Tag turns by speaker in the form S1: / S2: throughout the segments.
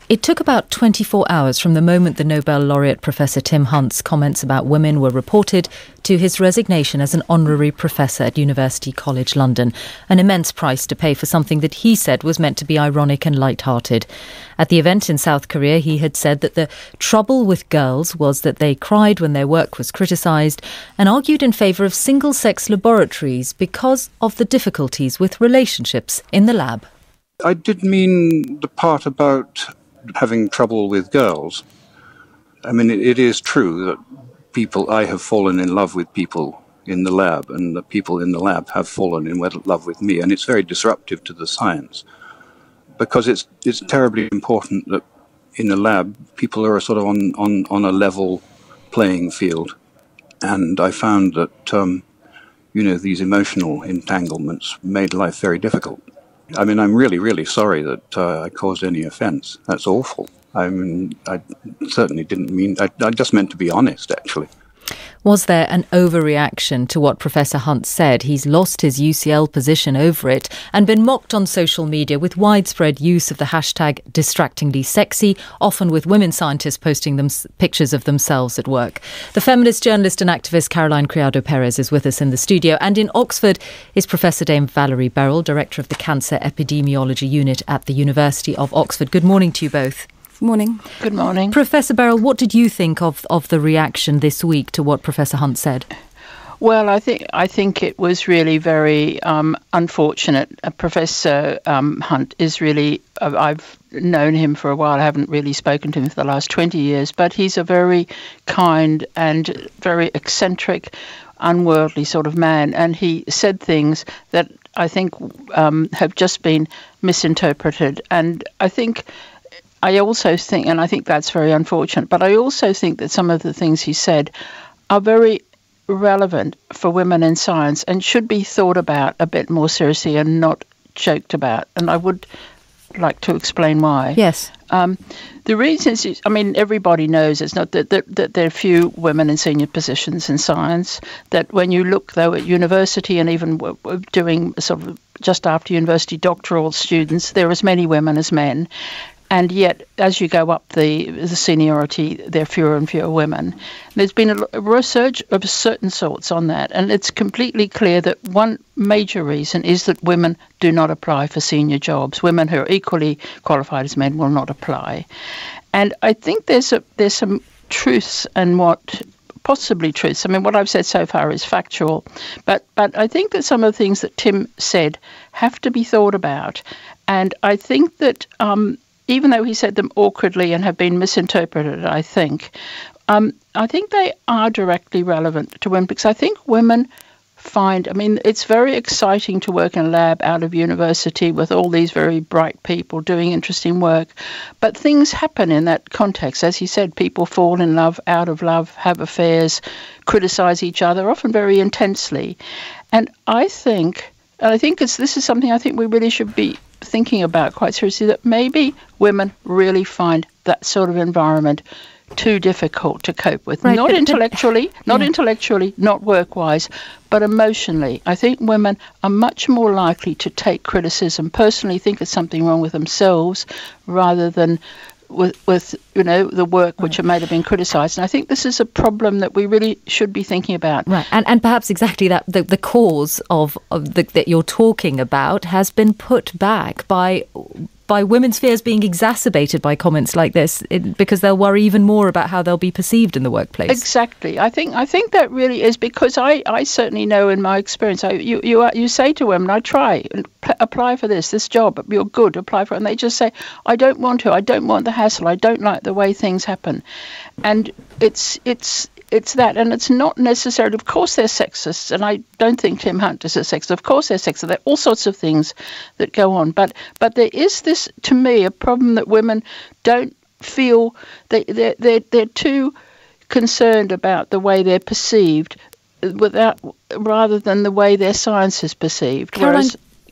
S1: It took about 24 hours from the moment the Nobel laureate Professor Tim Hunt's comments about women were reported to his resignation as an honorary professor at University College London, an immense price to pay for something that he said was meant to be ironic and light-hearted. At the event in South Korea, he had said that the trouble with girls was that they cried when their work was criticised and argued in favour of single-sex laboratories because of the difficulties with relationships in the lab.
S2: I did mean the part about having trouble with girls. I mean, it is true that I have fallen in love with people in the lab, and the people in the lab have fallen in love with me, and it's very disruptive to the science, because it's terribly important that in a lab people are sort of on a level playing field, and I found that these emotional entanglements made life very difficult. I mean, I'm really, really sorry that I caused any offence. That's awful. I mean, I certainly didn't mean... I just meant to be honest, actually.
S1: Was there an overreaction to what Professor Hunt said? He's lost his UCL position over it and been mocked on social media with widespread use of the hashtag #distractingly_sexy, often with women scientists posting pictures of themselves at work. The feminist journalist and activist Carolyn Creasia Paresis is with us in the studio. And in Oxford is Professor Dame Valerie Beral, Director of the Cancer Epidemiology Unit at the University of Oxford. Good morning to you both.
S3: Morning.
S4: Good morning.
S1: Professor Beral, what did you think of the reaction this week to what Professor Hunt said?
S4: Well, I think it was really very unfortunate. Professor Hunt is really, I've known him for a while. I haven't really spoken to him for the last 20 years, but he's a very kind and very eccentric, unworldly sort of man. And he said things that I think have just been misinterpreted. And I also think, and I think that's very unfortunate, but I also think that some of the things he said are very relevant for women in science and should be thought about a bit more seriously and not joked about. And I would like to explain why.
S1: Yes.
S4: The reason is, I mean, everybody knows it's not that there are few women in senior positions in science, that when you look, though, at university and even doing sort of just after university doctoral students, there are as many women as men. And yet, as you go up the seniority, there are fewer and fewer women. There's been a research of certain sorts on that, and it's completely clear that one major reason is that women do not apply for senior jobs. Women who are equally qualified as men will not apply. And I think there's some truths and possibly truths. I mean, what I've said so far is factual, but I think that some of the things that Tim said have to be thought about. And I think that even though he said them awkwardly and have been misinterpreted, I think they are directly relevant to women, because I think women find, I mean, it's very exciting to work in a lab out of university with all these very bright people doing interesting work, but things happen in that context. As he said, people fall in love, out of love, have affairs, criticise each other, often very intensely. And I think this is something I think we really should be thinking about quite seriously, that maybe women really find that sort of environment too difficult to cope with. Right, not intellectually, not work-wise, but emotionally. I think women are much more likely to take criticism, personally think there's something wrong with themselves, rather than with the work which might have been criticised. And I think this is a problem that we really should be thinking about.
S1: Right, and perhaps exactly that the cause that you're talking about has been put back by women's fears being exacerbated by comments like this, because they'll worry even more about how they'll be perceived in the workplace.
S4: Exactly. I think that really is, because I certainly know in my experience, you say to women, I try, apply for this job, you're good, apply for it, and they just say, I don't want to, I don't want the hassle, I don't like the way things happen. And it's that, and it's not necessarily, of course they're sexist, and I don't think Tim Hunt is a sexist, of course they're sexist, there are all sorts of things that go on, but there is this, to me, a problem that women don't feel, they're too concerned about the way they're perceived rather than the way their science is perceived.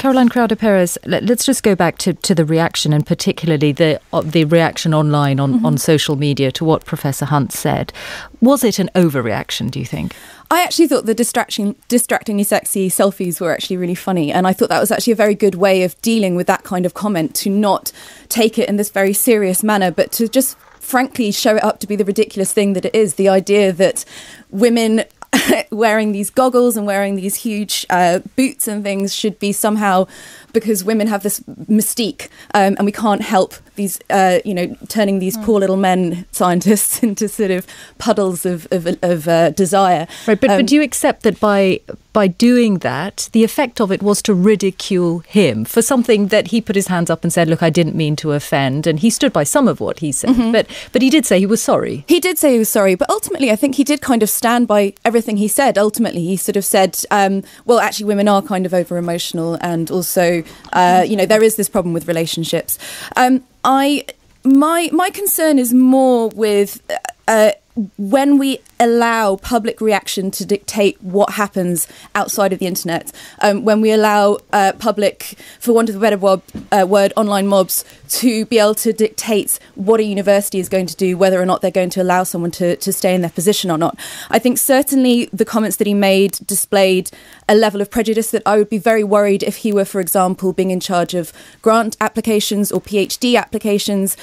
S1: Carolyn Creasia Paresis, let's just go back to the reaction, and particularly the reaction online on social media to what Professor Hunt said. Was it an overreaction, do you think?
S3: I actually thought the distractingly sexy selfies were actually really funny, and I thought that was actually a very good way of dealing with that kind of comment, to not take it in this very serious manner, but to just frankly show it up to be the ridiculous thing that it is. The idea that women wearing these goggles and wearing these huge boots and things should be somehow, because women have this mystique, and we can't help these, turning these poor little men scientists into sort of puddles of desire.
S1: Right, but do you accept that by doing that, the effect of it was to ridicule him for something that he put his hands up and said, look, I didn't mean to offend, and he stood by some of what he said, but he did say he was sorry. He did say he was sorry, but ultimately I think he did kind of stand by everything he said. Ultimately, he sort of said, well, actually, women are kind of over-emotional, and also, there is this problem with relationships. My concern is more with when we allow public reaction to dictate what happens outside of the internet, when we allow public, for want of a better word, online mobs to be able to dictate what a university is going to do, whether or not they're going to allow someone to stay in their position or not. I think certainly the comments that he made displayed a level of prejudice that I would be very worried if he were, for example, being in charge of grant applications or PhD applications,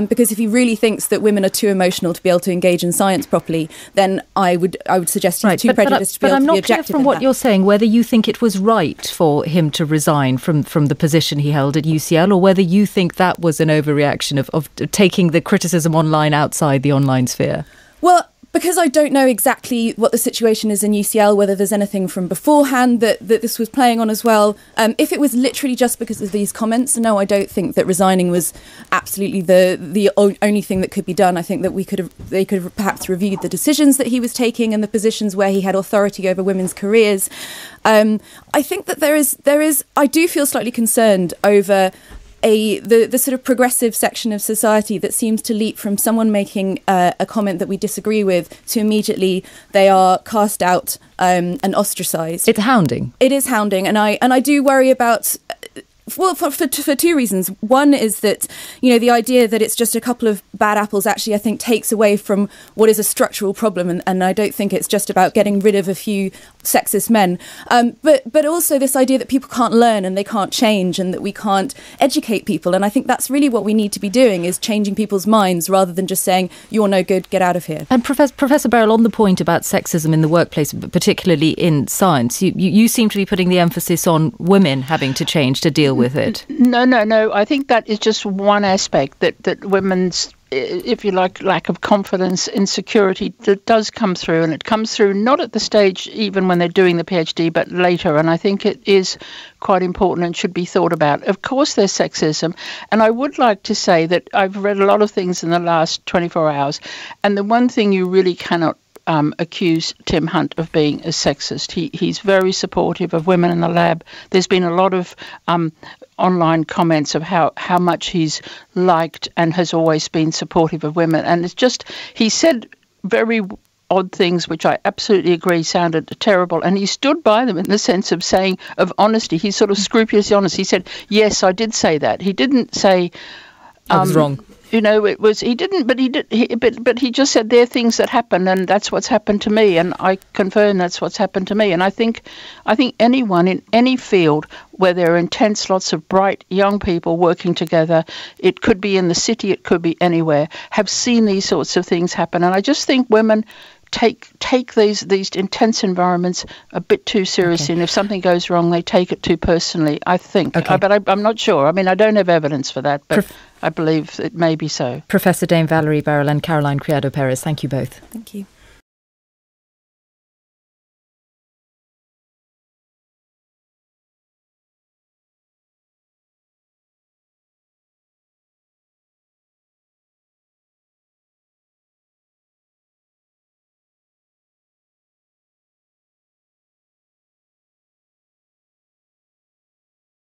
S1: because if he really thinks that women are too emotional to be able to engage in science properly, then I would suggest he's too prejudiced to be able to be objective. But I'm not clear from what you're saying whether you think it was right for him to resign from the position he held at UCL, or whether you think that was an overreaction of taking the criticism online outside the online sphere. Well, because I don't know exactly what the situation is in UCL, whether there's anything from beforehand that this was playing on as well. If it was literally just because of these comments, no, I don't think that resigning was absolutely the only thing that could be done. I think that they could have perhaps reviewed the decisions that he was taking and the positions where he had authority over women's careers. I think that there is. I do feel slightly concerned over the sort of progressive section of society that seems to leap from someone making a comment that we disagree with to immediately they are cast out and ostracised. It's hounding. It is hounding, and I do worry about. Well, for two reasons. One is that, the idea that it's just a couple of bad apples actually, I think, takes away from what is a structural problem. And I don't think it's just about getting rid of a few sexist men. But also this idea that people can't learn and they can't change and that we can't educate people. And I think that's really what we need to be doing, is changing people's minds rather than just saying, you're no good, get out of here. And Professor Beral, on the point about sexism in the workplace, particularly in science, you seem to be putting the emphasis on women having to change to deal with it. No. I think that is just one aspect that women's, if you like, lack of confidence, insecurity, that does come through, and it comes through not at the stage even when they're doing the PhD, but later. And I think it is quite important and should be thought about. Of course, there's sexism, and I would like to say that I've read a lot of things in the last 24 hours, and the one thing you really cannot accuse Tim Hunt of being a sexist. He's very supportive of women in the lab. There's been a lot of online comments of how much he's liked and has always been supportive of women. And it's just, he said very odd things, which I absolutely agree sounded terrible. And he stood by them in the sense of saying, of honesty. He's sort of scrupulously honest. He said, yes, I did say that. He didn't say... I was wrong. It was, he didn't, but he did, but he just said there are things that happen, and that's what's happened to me, and I confirm that's what's happened to me. And I think anyone in any field where there are intense, lots of bright young people working together, it could be in the city, it could be anywhere, have seen these sorts of things happen. And I just think women take these intense environments a bit too seriously, and if something goes wrong, they take it too personally, I think. But I'm not sure. I mean, I don't have evidence for that, but I believe it may be so. Professor Dame Valerie Beral and Carolyn Creasia Paresis, thank you both. Thank you.